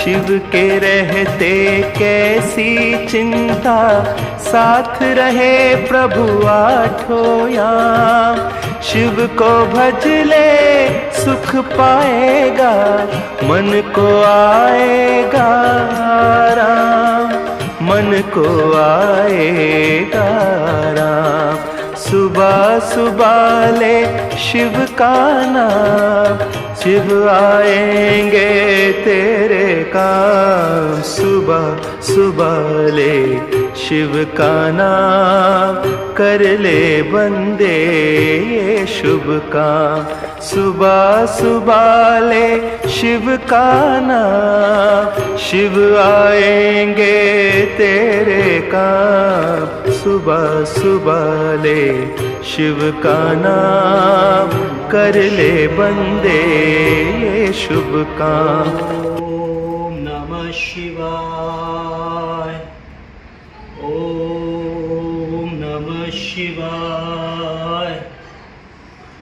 शिव के रहते कैसी चिंता, साथ रहे प्रभु आठों याम। शिव को भज ले सुख पाएगा, मन को आएगा आराम, मन को आएगा आराम। सुबह सुबह ले शिव का नाम, शिव आएंगे तेरे काम। सुबह सुबह ले शिव का नाम, कर ले बंदे ये शुभ काम। सुबह सुबह ले शिव का नाम, शिव आएंगे तेरे काम। सुबह सुबह ले शिव का नाम, कर ले बंदे ये शुभ काम। ओम नमः शिवाय, ओम नमः शिवाय।